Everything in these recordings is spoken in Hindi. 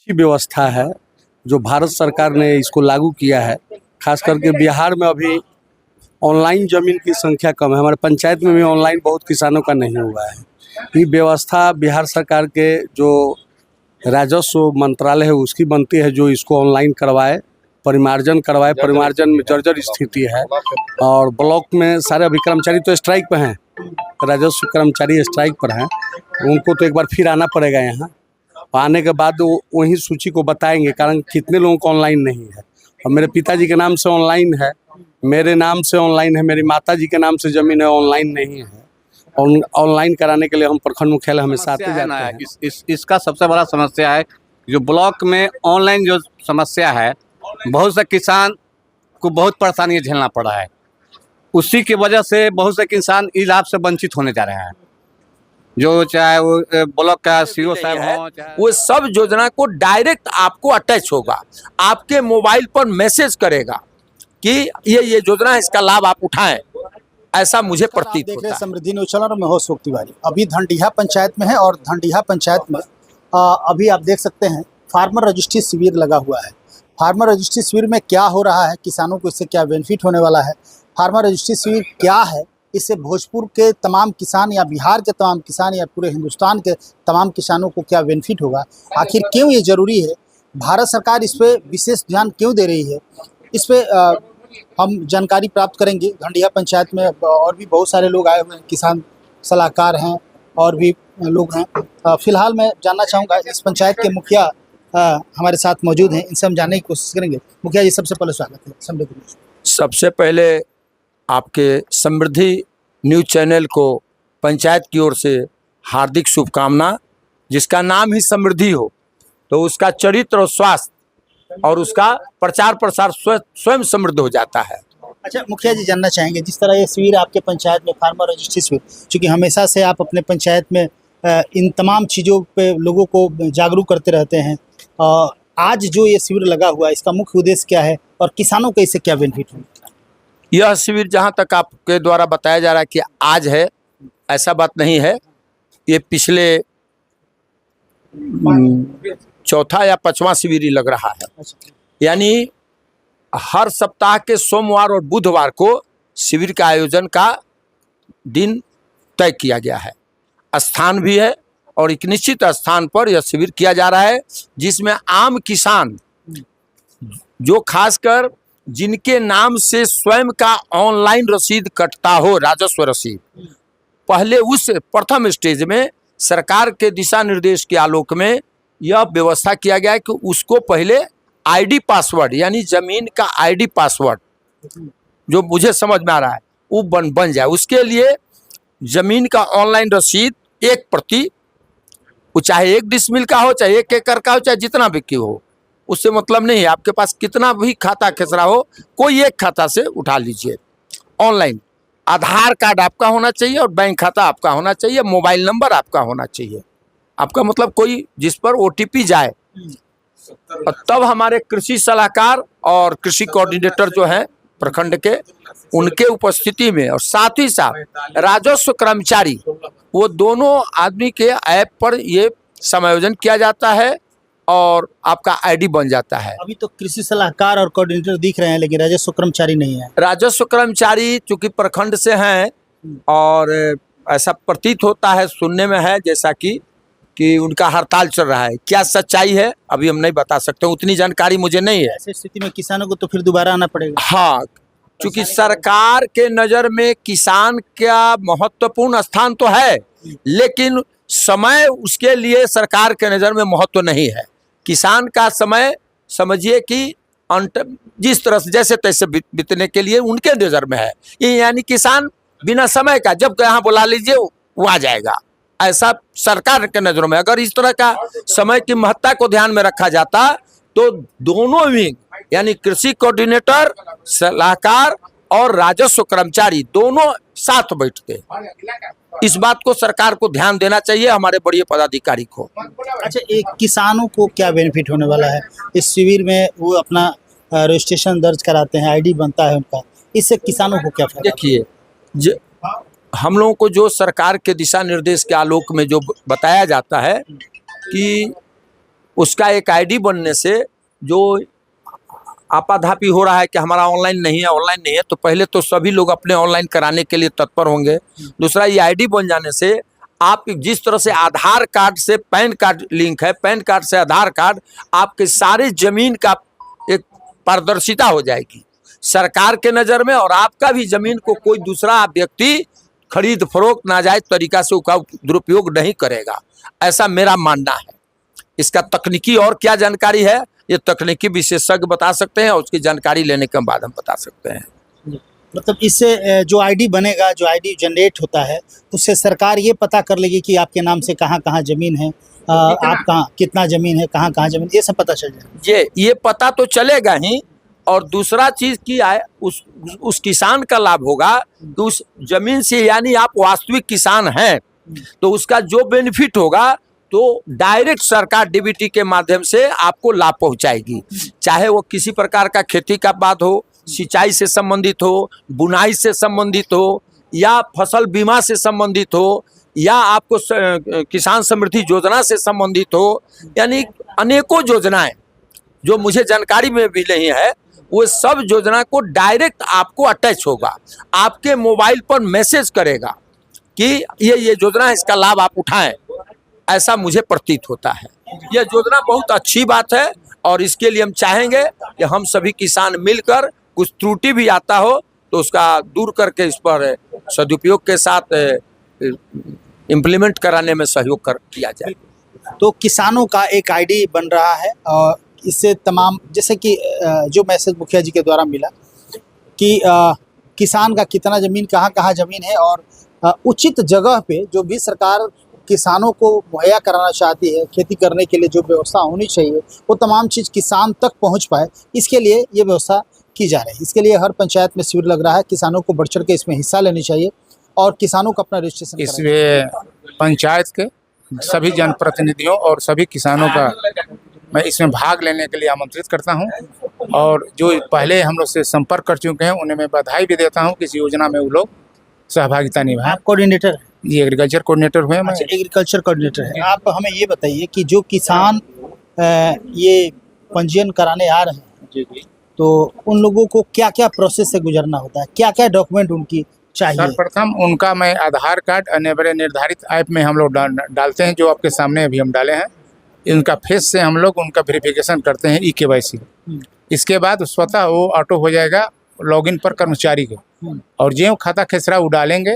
अच्छी व्यवस्था है जो भारत सरकार ने इसको लागू किया है। खास करके बिहार में अभी ऑनलाइन ज़मीन की संख्या कम है। हमारे पंचायत में भी ऑनलाइन बहुत किसानों का नहीं हुआ है। ये व्यवस्था बिहार सरकार के जो राजस्व मंत्रालय है उसकी बनती है, जो इसको ऑनलाइन करवाए, परिमार्जन करवाए। परिमार्जन में जर्जर स्थिति है और ब्लॉक में सारे अभी कर्मचारी तो स्ट्राइक पर हैं, राजस्व कर्मचारी स्ट्राइक पर हैं। उनको तो एक बार फिर आना पड़ेगा यहाँ। आने के बाद वो वही सूची को बताएंगे, कारण कितने लोगों को ऑनलाइन नहीं है। और मेरे पिताजी के नाम से ऑनलाइन है, मेरे नाम से ऑनलाइन है, मेरी माताजी के नाम से ज़मीन है, ऑनलाइन नहीं है। और ऑनलाइन कराने के लिए हम प्रखंड मुख्यालय हमेशा आते जाते हैं। इसका सबसे बड़ा समस्या है जो ब्लॉक में ऑनलाइन जो समस्या है, बहुत से किसान को बहुत परेशानी झेलना पड़ा है। उसी की वजह से बहुत से किसान इस लाभ से वंचित होने जा रहे हैं। जो चाहे वो ब्लॉक का सीओ साहब हो, वो सब योजना को डायरेक्ट आपको अटैच होगा, आपके मोबाइल पर मैसेज करेगा कि ये योजना है, इसका लाभ आप उठाएं। ऐसा मुझे प्रतीत होता है। समृद्धि न्यूज़ चैनल में हो सोक तिवारी अभी धंडिया पंचायत में है और धंडिया पंचायत में अभी आप देख सकते हैं फार्मर रजिस्ट्री शिविर लगा हुआ है। फार्मर रजिस्ट्री शिविर में क्या हो रहा है, किसानों को इससे क्या बेनिफिट होने वाला है, फार्मर रजिस्ट्री शिविर क्या है, इससे भोजपुर के तमाम किसान या बिहार के तमाम किसान या पूरे हिंदुस्तान के तमाम किसानों को क्या बेनिफिट होगा, आखिर क्यों ये ज़रूरी है, भारत सरकार इस पर विशेष ध्यान क्यों दे रही है, इस पर हम जानकारी प्राप्त करेंगे। धंडिया पंचायत में और भी बहुत सारे लोग आए हुए हैं, किसान सलाहकार हैं और भी लोग हैं। फिलहाल मैं जानना चाहूँगा, इस पंचायत के मुखिया हमारे साथ मौजूद हैं, इनसे हम जानने की कोशिश करेंगे। मुखिया जी, सबसे पहले स्वागत है समृद्धि न्यूज़। सबसे पहले आपके समृद्धि न्यूज़ चैनल को पंचायत की ओर से हार्दिक शुभकामना। जिसका नाम ही समृद्धि हो तो उसका चरित्र और स्वास्थ्य और उसका प्रचार प्रसार स्वयं समृद्ध हो जाता है। अच्छा मुखिया जी, जानना चाहेंगे जिस तरह ये शिविर आपके पंचायत में फार्मर रजिस्ट्री शिविर, चूँकि हमेशा से आप अपने पंचायत में इन तमाम चीज़ों पे लोगों को जागरूक करते रहते हैं, आज जो ये शिविर लगा हुआ है इसका मुख्य उद्देश्य क्या है और किसानों को इससे क्या बेनिफिट होगा? यह शिविर जहाँ तक आपके द्वारा बताया जा रहा है कि आज है, ऐसा बात नहीं है। ये पिछले चौथा या पांचवा शिविर ही लग रहा है। यानी हर सप्ताह के सोमवार और बुधवार को शिविर का आयोजन का दिन तय किया गया है, स्थान भी है और एक निश्चित स्थान पर यह शिविर किया जा रहा है, जिसमें आम किसान जो खासकर जिनके नाम से स्वयं का ऑनलाइन रसीद कटता हो, राजस्व रसीद, पहले उस प्रथम स्टेज में सरकार के दिशा निर्देश के आलोक में यह व्यवस्था किया गया है कि उसको पहले आईडी पासवर्ड, यानी जमीन का आईडी पासवर्ड जो मुझे समझ में आ रहा है वो बन जाए। उसके लिए जमीन का ऑनलाइन रसीद एक प्रति, वो चाहे 1 डिसमिल का हो, चाहे 1 एकड़ का हो, चाहे जितना भी की हो, उससे मतलब नहीं है। आपके पास कितना भी खाता खेसरा हो, कोई एक खाता से उठा लीजिए। ऑनलाइन आधार कार्ड आपका होना चाहिए और बैंक खाता आपका होना चाहिए, मोबाइल नंबर आपका होना चाहिए। आपका मतलब कोई जिस पर OTP जाए, और तब हमारे कृषि सलाहकार और कृषि कोऑर्डिनेटर जो हैं प्रखंड के, उनके उपस्थिति में और साथ ही साथ राजस्व कर्मचारी, वो दोनों आदमी के ऐप पर ये समायोजन किया जाता है और आपका आईडी बन जाता है। अभी तो कृषि सलाहकार और कोऑर्डिनेटर दिख रहे हैं, लेकिन राजस्व कर्मचारी नहीं है। राजस्व कर्मचारी चूंकि प्रखंड से हैं और ऐसा प्रतीत होता है, सुनने में है जैसा कि उनका हड़ताल चल रहा है। क्या सच्चाई है अभी हम नहीं बता सकते, उतनी जानकारी मुझे नहीं है। ऐसी स्थिति में किसानों को तो फिर दोबारा आना पड़ेगा। हाँ, क्योंकि सरकार के नज़र में किसान का महत्वपूर्ण स्थान तो है, लेकिन समय उसके लिए सरकार के नज़र में महत्व नहीं है। किसान का समय समझिए कि जिस तरह से जैसे तैसे बीतने के लिए उनके नज़र में है। ये यानी किसान बिना समय का जब यहाँ बुला लीजिए वो आ जाएगा, ऐसा सरकार के नज़रों में। अगर इस तरह का समय की महत्ता को ध्यान में रखा जाता तो दोनों विंग, यानी कृषि कोऑर्डिनेटर, सलाहकार और राजस्व कर्मचारी दोनों साथ बैठते। इस बात को सरकार को ध्यान देना चाहिए, हमारे बड़े पदाधिकारी को। अच्छा, एक किसानों को क्या बेनिफिट होने वाला है इस शिविर में? वो अपना रजिस्ट्रेशन दर्ज कराते हैं, आईडी बनता है उनका, इससे किसानों को क्या फायदा? देखिए, हम लोगों को जो सरकार के दिशा निर्देश के आलोक में जो बताया जाता है कि उसका एक आईडी बनने से जो आपाधापी हो रहा है कि हमारा ऑनलाइन नहीं है, तो पहले तो सभी लोग अपने ऑनलाइन कराने के लिए तत्पर होंगे। दूसरा, ये आईडी बन जाने से आप जिस तरह से आधार कार्ड से पैन कार्ड लिंक है, पैन कार्ड से आधार कार्ड, आपके सारे जमीन का एक पारदर्शिता हो जाएगी सरकार के नज़र में, और आपका भी जमीन को कोई दूसरा व्यक्ति खरीद फरोख्त नाजायज तरीका से उसका दुरुपयोग नहीं करेगा, ऐसा मेरा मानना है। इसका तकनीकी और क्या जानकारी है, ये तकनीकी विशेषज्ञ बता सकते हैं, और उसकी जानकारी लेने के बाद हम बता सकते हैं। मतलब इससे जो आईडी बनेगा, जो आईडी जनरेट होता है, उससे सरकार ये पता कर लेगी कि आपके नाम से कहाँ कहाँ ज़मीन है, आप कहाँ कितना ज़मीन है, कहाँ कहाँ ज़मीन, ये सब पता चल जाएगा। ये पता तो चलेगा ही, और दूसरा चीज़ क्या है, उस किसान का लाभ होगा कि उस जमीन से, यानी आप वास्तविक किसान हैं तो उसका जो बेनिफिट होगा तो डायरेक्ट सरकार डीबीटी के माध्यम से आपको लाभ पहुंचाएगी, चाहे वो किसी प्रकार का खेती का बात हो, सिंचाई से संबंधित हो, बुनाई से संबंधित हो, या फसल बीमा से संबंधित हो, या आपको किसान समृद्धि योजना से संबंधित हो, यानी अनेकों योजनाएं जो मुझे जानकारी में भी नहीं है, वो सब योजना को डायरेक्ट आपको अटैच होगा, आपके मोबाइल पर मैसेज करेगा कि ये योजना है, इसका लाभ आप उठाएं, ऐसा मुझे प्रतीत होता है। यह योजना बहुत अच्छी बात है, और इसके लिए हम चाहेंगे कि हम सभी किसान मिलकर, कुछ त्रुटि भी आता हो तो उसका दूर करके इस पर सदुपयोग के साथ इम्प्लीमेंट कराने में सहयोग किया जाए। तो किसानों का एक आईडी बन रहा है, और इससे तमाम, जैसे कि जो मैसेज मुखिया जी के द्वारा मिला कि किसान का कितना ज़मीन, कहाँ कहाँ ज़मीन है, और उचित जगह पे जो भी सरकार किसानों को मुहैया कराना चाहती है, खेती करने के लिए जो व्यवस्था होनी चाहिए, वो तमाम चीज़ किसान तक पहुंच पाए, इसके लिए ये व्यवस्था की जा रही है। इसके लिए हर पंचायत में शिविर लग रहा है, किसानों को बढ़ चढ़ के इसमें हिस्सा लेनी चाहिए, और किसानों को अपना रजिस्ट्रेशन इसमें पंचायत के सभी जनप्रतिनिधियों और सभी किसानों का मैं इसमें भाग लेने के लिए आमंत्रित करता हूं, और जो पहले हम लोग से संपर्क कर चुके हैं उन्हें मैं बधाई भी देता हूं कि इस योजना में वो लोग सहभागिता निभाएं। आप कोऑर्डिनेटर हैं? जी, एग्रीकल्चर कोऑर्डिनेटर हुए मैं। अच्छा, एग्रीकल्चर कोऑर्डिनेटर है। आप हमें ये बताइए कि जो किसान ये पंजीयन कराने आ रहे हैं, तो उन लोगों को क्या क्या प्रोसेस से गुजरना होता है, क्या क्या डॉक्यूमेंट उनकी चाहिए? सर्वप्रथम उनका मैं आधार कार्ड अन्य बड़े निर्धारित ऐप में हम लोग डालते हैं, जो आपके सामने अभी हम डाले हैं। इनका फेस से हम लोग उनका वेरिफिकेशन करते हैं, EKYC। इसके बाद स्वतः वो ऑटो हो जाएगा लॉगिन पर कर्मचारी के, और जो खाता खेसरा वो डालेंगे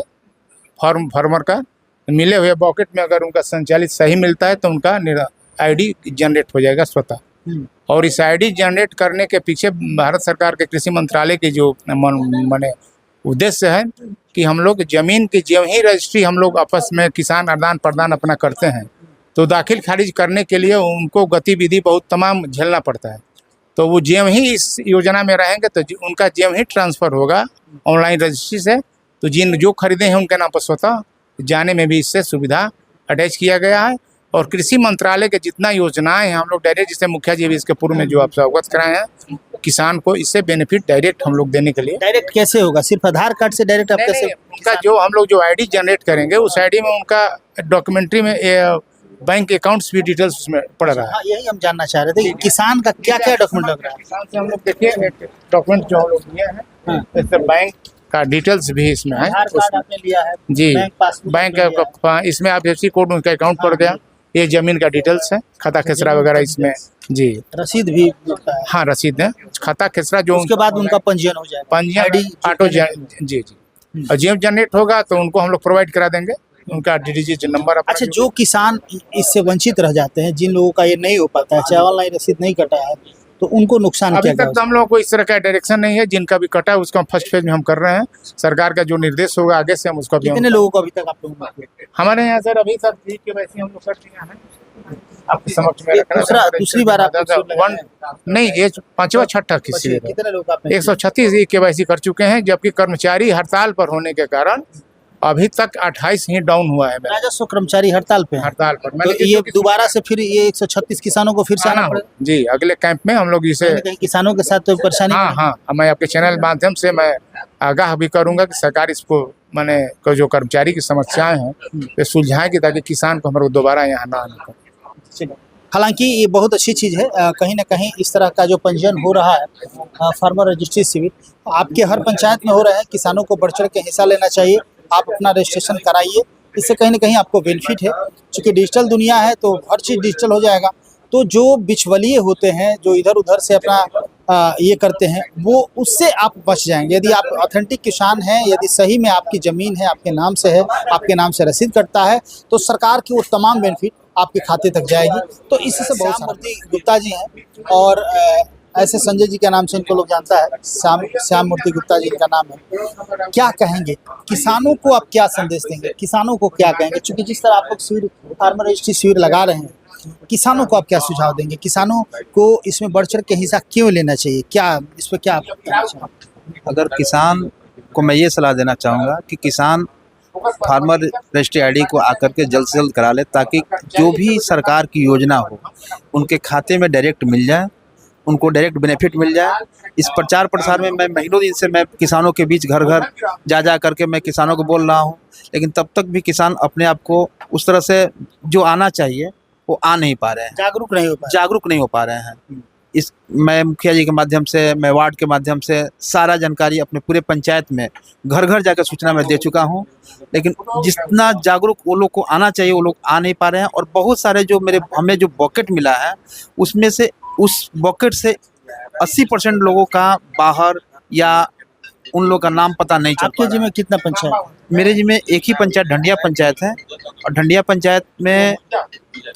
फार्मर का, मिले हुए बॉकेट में अगर उनका संचालित सही मिलता है तो उनका आईडी जनरेट हो जाएगा स्वतः। और इस आईडी जनरेट करने के पीछे भारत सरकार के कृषि मंत्रालय की जो माने उद्देश्य है कि हम लोग जमीन की ज्यों ही रजिस्ट्री हम लोग आपस में किसान आदान प्रदान अपना करते हैं, तो दाखिल खारिज करने के लिए उनको गतिविधि बहुत तमाम झेलना पड़ता है। तो वो ज्यों ही इस योजना में रहेंगे तो उनका ज्यों ही ट्रांसफ़र होगा ऑनलाइन रजिस्ट्री से, तो जो खरीदे हैं उनके नाम पर स्वतः जाने में भी इससे सुविधा अटैच किया गया है। और कृषि मंत्रालय के जितना योजनाएं हैं हम लोग डायरेक्ट, जिससे मुखिया जी भी इसके पूर्व में जो आपसे अवगत कराए हैं, किसान को इससे बेनिफिट डायरेक्ट हम लोग देने के लिए। डायरेक्ट कैसे होगा? सिर्फ आधार कार्ड से डायरेक्ट आप कैसे? उनका जो हम लोग जो आईडी जनरेट करेंगे उस आईडी में उनका डॉक्यूमेंट्री में बैंक अकाउंट्स भी डिटेल्स उसमें पड़ रहा है। हाँ, यही हम जानना चाह रहे थे कि किसान का क्या क्या डॉक्यूमेंट लग रहा है। किसान से हम लोग देखिए डॉक्यूमेंट जो हम लोग लिए हैं, जैसे बैंक का डिटेल्स भी इसमें है। आधार कार्ड आपने लिया है जी, बैंक पासबुक बैंक इसमें IFSC कोड उनका अकाउंट पड़ गया, ये जमीन का डिटेल्स है, खाता खेसरा वगैरह इसमें। जी, रसीद भी मिलता है। हाँ, रसीद है, खाता खेसरा जो उसके बाद उनका पंजीयन हो जाएगा, पंजीयन ऑटो जी, और जब जनरेट होगा तो उनको हम लोग प्रोवाइड करा देंगे उनका डिजिट नंबर। अच्छा, जो किसान इससे वंचित रह जाते हैं, जिन लोगों का ये नहीं हो पाता है, चाहे ऑनलाइन रसीद नहीं कटा है, तो उनको नुकसान अभी क्या? तक तो हम लोगों को इस तरह का डायरेक्शन नहीं है। जिनका भी कटा है उसका हम फर्स्ट फेज में हम कर रहे हैं। सरकार का जो निर्देश होगा आगे से हम उसको भी। कितने लोगों को अभी तक आप लोगों को? हमारे यहाँ सर अभी तक EKYC हम लोग कर दिया है, आपके समक्ष में रखना। दूसरी बार आप नहीं, ये 5वां 6ठा किसी कितने लोग आपने? 136 EKYC कर चुके हैं, जबकि कर्मचारी हड़ताल पर होने के कारण अभी तक 28 ही डाउन हुआ है। राजस्व कर्मचारी हड़ताल पे हैं। हड़ताल पर तो ये दोबारा से फिर ये 136 किसानों को फिर से आना पड़ेगा? जी, अगले कैंप में हम लोग इसे कहीं किसानों के साथ तो परेशानी। हाँ, मैं आपके चैनल माध्यम से मैं आगाह भी करूंगा कि सरकार इसको माने जो कर्मचारी की समस्याएं हैं ये सुलझाएगी, ताकि किसान को हमारे दोबारा यहाँ ना आना पड़े। हालांकि ये बहुत अच्छी चीज़ है। कहीं ना कहीं इस तरह का जो पंजीयन हो रहा है फार्मर रजिस्ट्री शिविर आपके हर पंचायत में हो रहा है। किसानों को बढ़ चढ़ के हिस्सा लेना चाहिए। आप अपना रजिस्ट्रेशन कराइए, इससे कहीं ना कहीं आपको बेनिफिट है। चूँकि डिजिटल दुनिया है तो हर चीज़ डिजिटल हो जाएगा। तो जो बिचवलिए होते हैं, जो इधर उधर से अपना ये करते हैं, वो उससे आप बच जाएंगे। यदि आप ऑथेंटिक किसान हैं, यदि सही में आपकी ज़मीन है, आपके नाम से है, आपके नाम से रसीद कटता है, तो सरकार की वो तमाम बेनिफिट आपके खाते तक जाएगी। तो इससे बहुत श्याम मूर्ति गुप्ता जी हैं और ऐसे संजय जी के नाम से इनको लोग जानता है। श्याम मूर्ति गुप्ता जी इनका नाम है। क्या कहेंगे किसानों को, आप क्या संदेश देंगे किसानों को, क्या कहेंगे? चूँकि जिस तरह आप लोग शिविर फार्मर रजिस्ट्री शिविर लगा रहे हैं, किसानों को आप क्या सुझाव देंगे? किसानों को इसमें बढ़ चढ़ के हिस्सा क्यों लेना चाहिए? क्या इस पर क्या आप कहना चाहेंगे? अगर किसान को मैं ये सलाह देना चाहूँगा कि किसान फार्मर रजिस्ट्री आईडी को आकर के जल्द से जल्द करा ले, ताकि जो भी सरकार की योजना हो उनके खाते में डायरेक्ट मिल जाए, उनको डायरेक्ट बेनिफिट मिल जाए। इस प्रचार प्रसार में मैं महीनों दिन से मैं किसानों के बीच घर घर जा करके मैं किसानों को बोल रहा हूँ, लेकिन तब तक भी किसान अपने आप को उस तरह से जो आना चाहिए वो आ नहीं पा रहे हैं, जागरूक नहीं हो पा रहे हैं। इस मैं मुखिया जी के माध्यम से, मैं वार्ड के माध्यम से सारा जानकारी अपने पूरे पंचायत में घर घर जाकर सूचना मैं दे चुका हूं, लेकिन जितना जागरूक वो लोग को आना चाहिए वो लोग आ नहीं पा रहे हैं। और बहुत सारे जो हमें जो बकेट मिला है उसमें से उस बकेट से 80% लोगों का बाहर या उन लोगों का नाम पता नहीं चल आपके पा जी रहा में कितना पंचायत है? है। मेरे जी में एक ही पंचायत ढंडिया पंचायत है, और ढंडिया पंचायत में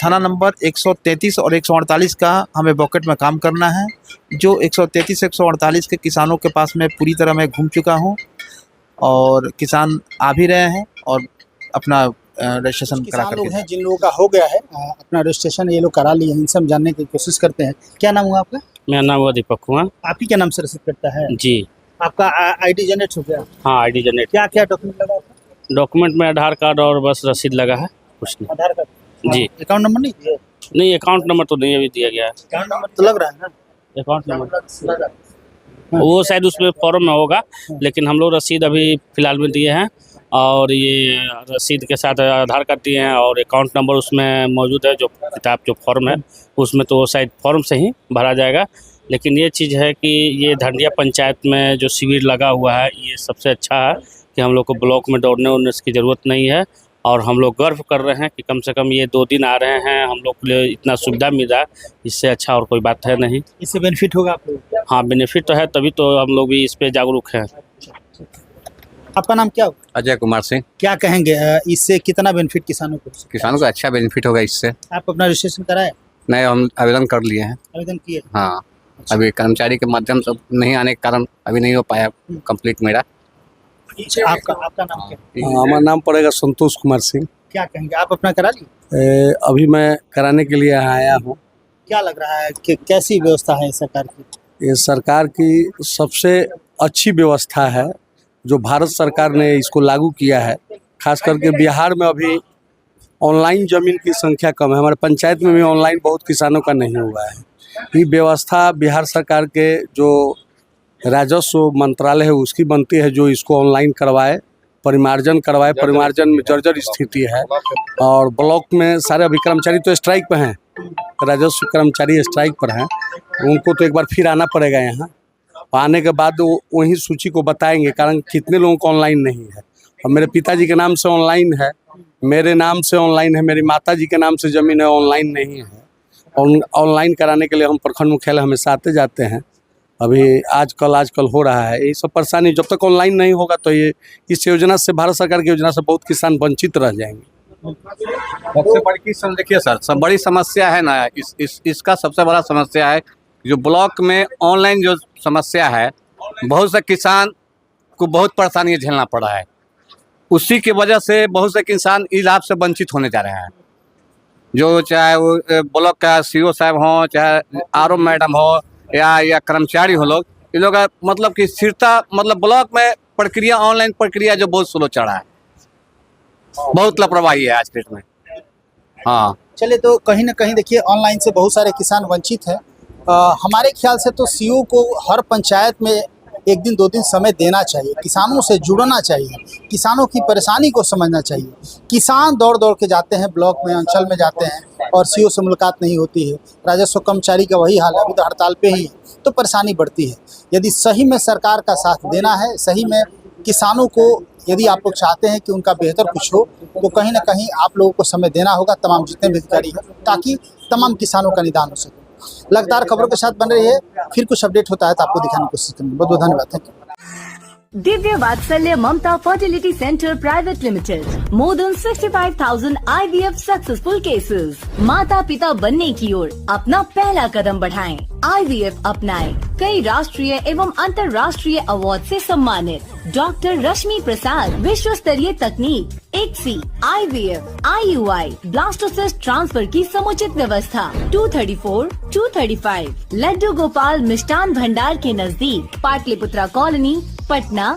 थाना नंबर 133 और 148 का हमें बकेट में काम करना है। जो 133 148 के किसानों के पास में पूरी तरह मैं घूम चुका हूं और किसान आ भी रहे हैं और अपना रजिस्ट्रेशन करा किसान लोग करके। हैं जिन लोगों का हो गया है अपना रजिस्ट्रेशन, ये लोग करा लिए हैं, इनसे हम जानने की कोशिश करते हैं। क्या नाम हुआ आपका? मेरा नाम हुआ दीपक कुमार आप ही के नाम से रसीद कटता है? जी। आपका आईडी जनरेट हो गया? हाँ, आईडी जनरेट। क्या क्या डॉक्यूमेंट लगा आपका? डॉक्यूमेंट में आधार कार्ड और बस रसीद लगा है, कुछ नहीं। आधार कार्ड जी। अकाउंट नंबर नहीं दिया? नहीं, अकाउंट नंबर तो नहीं अभी दिया गया है। अकाउंट नंबर तो लग रहा है ना? अकाउंट नंबर वो शायद उसमें फॉर्म में होगा, लेकिन हम लोग रसीद अभी फिलहाल में दिए हैं और ये रसीद के साथ आधार कार्ड दिए हैं और अकाउंट नंबर उसमें मौजूद है। जो किताब जो फॉर्म है उसमें तो शायद फॉर्म से ही भरा जाएगा। लेकिन ये चीज़ है कि ये ढंडिया पंचायत में जो शिविर लगा हुआ है ये सबसे अच्छा है कि हम लोग को ब्लॉक में दौड़ने उड़ने की ज़रूरत नहीं है। और हम लोग गर्व कर रहे हैं कि कम से कम ये 2 दिन आ रहे हैं, हम लोग के लिए इतना सुविधा मिल रहा है, इससे अच्छा और कोई बात है नहीं। इससे बेनिफिट होगा आपको? हाँ, बेनिफिट तो है, तभी तो हम लोग भी इस पे जागरूक हैं। आपका नाम क्या होगा? अजय कुमार सिंह। क्या कहेंगे इससे कितना बेनिफिट किसानों को? किसानों को अच्छा बेनिफिट होगा इससे। आप अपना रजिस्ट्रेशन कराए? नए हम आवेदन कर लिए हैं। आवेदन किए? हाँ, अभी कर्मचारी के माध्यम से नहीं आने के कारण अभी नहीं हो पाया कंप्लीट मेरा। आपका नाम क्या? हमारा नाम पड़ेगा संतोष कुमार सिंह। क्या कहेंगे, आप अपना करा लिए? अभी मैं कराने के लिए आया हूँ। क्या लग रहा है कि कैसी व्यवस्था है सरकार की? ये सरकार की सबसे अच्छी व्यवस्था है जो भारत सरकार ने इसको लागू किया है। खास करके बिहार में अभी ऑनलाइन ज़मीन की संख्या कम है। हमारे पंचायत में भी ऑनलाइन बहुत किसानों का नहीं हुआ है। ये व्यवस्था बिहार सरकार के जो राजस्व मंत्रालय है उसकी बनती है, जो इसको ऑनलाइन करवाए, परिमार्जन करवाए। परिमार्जन में जर्जर स्थिति है और ब्लॉक में सारे अभी कर्मचारी तो स्ट्राइक पर हैं, राजस्व कर्मचारी स्ट्राइक पर हैं। उनको तो एक बार फिर आना पड़ेगा यहाँ। आने के बाद वो वही सूची को बताएंगे, कारण कितने लोगों को ऑनलाइन नहीं है। और मेरे पिताजी के नाम से ऑनलाइन है, मेरे नाम से ऑनलाइन है, मेरी माताजी के नाम से ज़मीन है, ऑनलाइन नहीं है। और ऑनलाइन कराने के लिए हम प्रखंड मुख्यालय हमेशा आते जाते हैं। अभी आजकल हो रहा है। ये सब परेशानी जब तक ऑनलाइन नहीं होगा तो ये इस योजना से, भारत सरकार की योजना से बहुत किसान वंचित रह जाएंगे। सबसे बड़ी देखिए सर, सब बड़ी समस्या है ना, इसका सबसे बड़ा समस्या है जो ब्लॉक में ऑनलाइन जो समस्या है, बहुत से किसान को बहुत परेशानी झेलना पड़ा है। उसी की वजह से बहुत से किसान इस लाभ से वंचित होने जा रहे हैं। जो चाहे वो ब्लॉक का सीओ साहब हो, चाहे आरओ मैडम हो या कर्मचारी हो, लोग ये लोग मतलब कि स्थिरता, मतलब ब्लॉक में प्रक्रिया, ऑनलाइन प्रक्रिया जो बहुत स्लो चढ़ा है, बहुत लापरवाही है आज के डेट में। हाँ, चलिए, तो कहीं ना कहीं देखिए ऑनलाइन से बहुत सारे किसान वंचित हैं। हमारे ख्याल से तो सीओ को हर पंचायत में एक दिन 2 दिन समय देना चाहिए, किसानों से जुड़ना चाहिए, किसानों की परेशानी को समझना चाहिए। किसान दौड़ दौड़ के जाते हैं ब्लॉक में, अंचल में जाते हैं और सीओ से मुलाकात नहीं होती है। राजस्व कर्मचारी का वही हाल है, अभी तो हड़ताल पे ही है, तो परेशानी बढ़ती है। यदि सही में सरकार का साथ देना है, सही में किसानों को यदि आप लोग चाहते हैं कि उनका बेहतर कुछ हो, तो कहीं ना कहीं आप लोगों को समय देना होगा, तमाम जितने भी अधिकारी हैं, ताकि तमाम किसानों का निदान हो सके। लगातार खबरों के साथ बन रही है, फिर कुछ अपडेट होता है तो आपको दिखाने की कोशिश करेंगे। बहुत बहुत धन्यवाद। Thank you. Divya Vatsalya Mamta fertility centre private limited, more than 65,000 IVF successful cases. माता पिता बनने की ओर अपना पहला कदम बढ़ाएं, IVF अपनाएं। कई राष्ट्रीय एवं अंतर्राष्ट्रीय अवार्ड से सम्मानित डॉक्टर रश्मि प्रसाद, विश्व स्तरीय तकनीक, ICSI, IVF, IUI, blastocyst transfer की समुचित व्यवस्था। 234, 235 लड्डू गोपाल मिष्ठान भंडार के नजदीक, पाटलिपुत्रा कॉलोनी, पटना।